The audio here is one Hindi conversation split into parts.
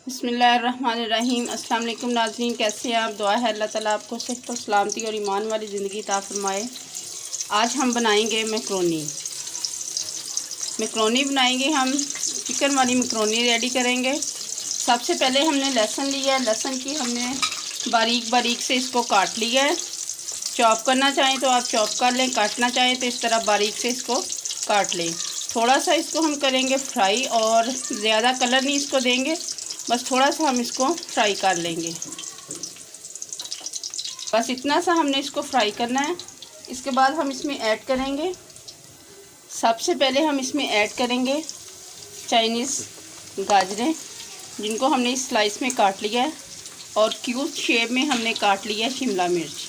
बिस्मिल्लाहिर्रहमानिर्रहीम। अस्सलाम वालेकुम नाज़रीन, कैसे हैं आप? दुआ है अल्लाह ताला आपको सेहत और सलामती और ईमान वाली ज़िंदगी अता फरमाए। आज हम बनाएंगे मैक्रोनी बनाएंगे। हम चिकन वाली मैक्रोनी रेडी करेंगे। सबसे पहले हमने लहसुन लिया है। लहसुन की हमने बारीक बारीक से इसको काट लिया है। चॉप करना चाहें तो आप चॉप कर लें, काटना चाहें तो इस तरह बारीक से इसको काट लें। थोड़ा सा इसको हम करेंगे फ्राई, और ज़्यादा कलर नहीं इसको देंगे, बस थोड़ा सा हम इसको फ्राई कर लेंगे। बस इतना सा हमने इसको फ्राई करना है। इसके बाद हम इसमें ऐड करेंगे, सबसे पहले हम इसमें ऐड करेंगे चाइनीज़ गाजरें, जिनको हमने इस स्लाइस में काट लिया है, और क्यूब शेप में हमने काट लिया है शिमला मिर्च।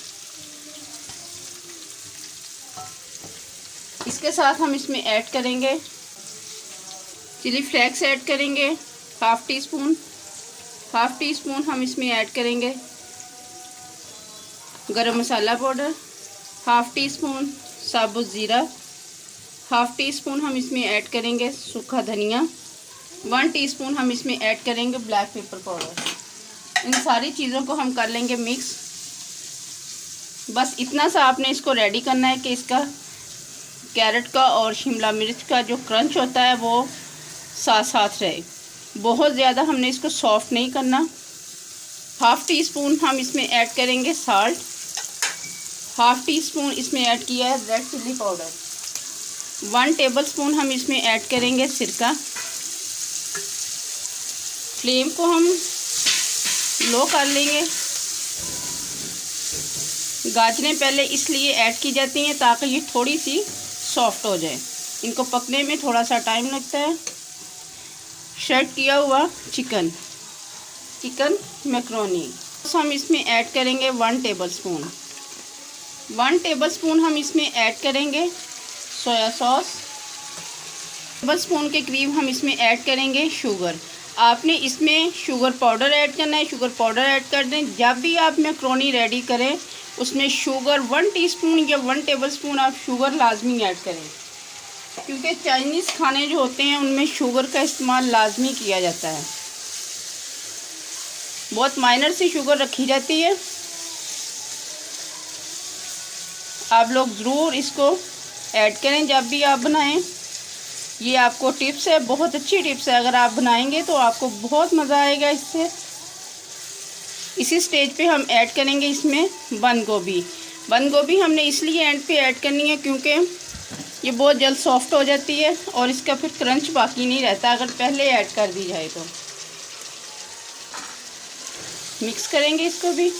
इसके साथ हम इसमें ऐड करेंगे चिली फ्लेक्स ऐड करेंगे हाफ़ टी स्पून हम इसमें ऐड करेंगे गरम मसाला पाउडर, हाफ़ टी स्पून साबुत ज़ीरा, हाफ़ टी स्पून हम इसमें ऐड करेंगे सूखा धनिया, 1 टीस्पून हम इसमें ऐड करेंगे ब्लैक पेपर पाउडर। इन सारी चीज़ों को हम कर लेंगे मिक्स। बस इतना सा आपने इसको रेडी करना है कि इसका कैरेट का और शिमला मिर्च का जो क्रंच होता है वो साथ साथ रहे। बहुत ज़्यादा हमने इसको सॉफ्ट नहीं करना। हाफ़ टी स्पून हम इसमें ऐड करेंगे साल्ट, हाफ़ टी स्पून इसमें ऐड किया है रेड चिल्ली पाउडर, 1 टेबलस्पून हम इसमें ऐड करेंगे सिरका। फ्लेम को हम लो कर लेंगे। गाजरें पहले इसलिए ऐड की जाती हैं ताकि ये थोड़ी सी सॉफ्ट हो जाए, इनको पकने में थोड़ा सा टाइम लगता है। श्रेड किया हुआ चिकन मैक्रोनी हम इसमें ऐड करेंगे 1 टेबलस्पून हम इसमें ऐड करेंगे सोया सॉस, टेबलस्पून के करीब हम इसमें ऐड करेंगे शुगर। आपने इसमें शुगर पाउडर ऐड करना है, शुगर पाउडर ऐड कर दें। जब भी आप मैक्रोनी रेडी करें उसमें शुगर 1 टीस्पून या 1 टेबलस्पून आप शुगर लाजमी ऐड करें, क्योंकि चाइनीज़ खाने जो होते हैं उनमें शुगर का इस्तेमाल लाजमी किया जाता है। बहुत माइनर सी शुगर रखी जाती है। आप लोग ज़रूर इसको ऐड करें जब भी आप बनाएं। ये आपको टिप्स है, बहुत अच्छी टिप्स है। अगर आप बनाएंगे तो आपको बहुत मज़ा आएगा इससे। इसी स्टेज पे हम ऐड करेंगे इसमें बंद गोभी हमने इसलिए एंड पे ऐड करनी है क्योंकि ये बहुत जल्द सॉफ्ट हो जाती है और इसका फिर क्रंच बाकी नहीं रहता अगर पहले ऐड कर दी जाए तो। मिक्स करेंगे इसको भी।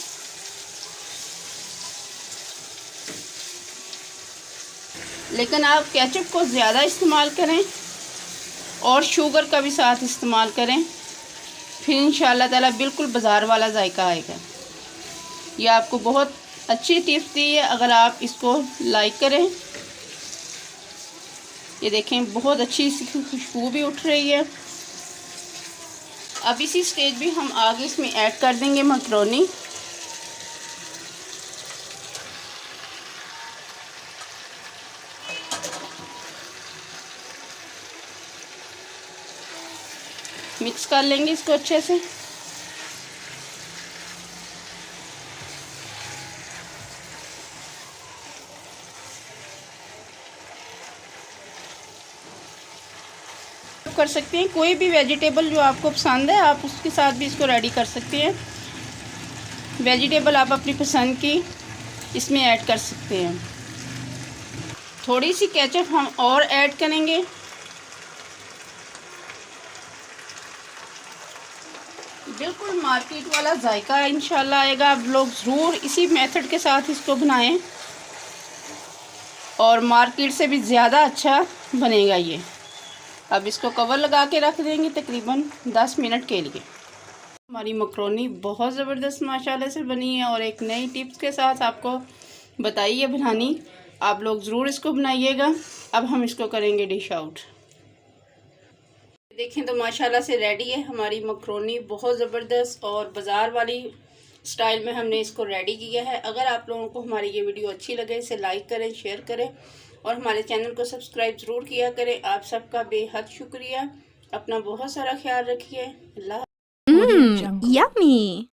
लेकिन आप केचप को ज़्यादा इस्तेमाल करें और शुगर का भी साथ इस्तेमाल करें, फिर इंशाअल्लाह ताला बिल्कुल बाज़ार वाला जायका आएगा। ये आपको बहुत अच्छी टिप्स दी है, अगर आप इसको लाइक करें। ये देखें बहुत अच्छी सी खुशबू भी उठ रही है। अब इसी स्टेज भी हम आगे इसमें ऐड कर देंगे मैक्रोनी। मिक्स कर लेंगे इसको अच्छे से। कर सकते हैं कोई भी वेजिटेबल जो आपको पसंद है, आप उसके साथ भी इसको रेडी कर सकते हैं। वेजिटेबल आप अपनी पसंद की इसमें ऐड कर सकते हैं। थोड़ी सी केचप हम और ऐड करेंगे। बिल्कुल मार्केट वाला जायका इंशाल्लाह आएगा। आप लोग ज़रूर इसी मेथड के साथ इसको बनाएं और मार्केट से भी ज़्यादा अच्छा बनेगा ये। अब इसको कवर लगा के रख देंगे तकरीबन 10 मिनट के लिए। हमारी मैक्रोनी बहुत ज़बरदस्त माशाल्लाह से बनी है और एक नई टिप्स के साथ आपको बताई है बनानी। आप लोग ज़रूर इसको बनाइएगा। अब हम इसको करेंगे डिश आउट। देखें तो माशाल्लाह से रेडी है हमारी मैक्रोनी, बहुत ज़बरदस्त और बाज़ार वाली स्टाइल में हमने इसको रेडी किया है। अगर आप लोगों को हमारी ये वीडियो अच्छी लगे इसे लाइक करें, शेयर करें और हमारे चैनल को सब्सक्राइब ज़रूर किया करें। आप सबका बेहद शुक्रिया। अपना बहुत सारा ख्याल रखिए। अल्लाह। Yummy.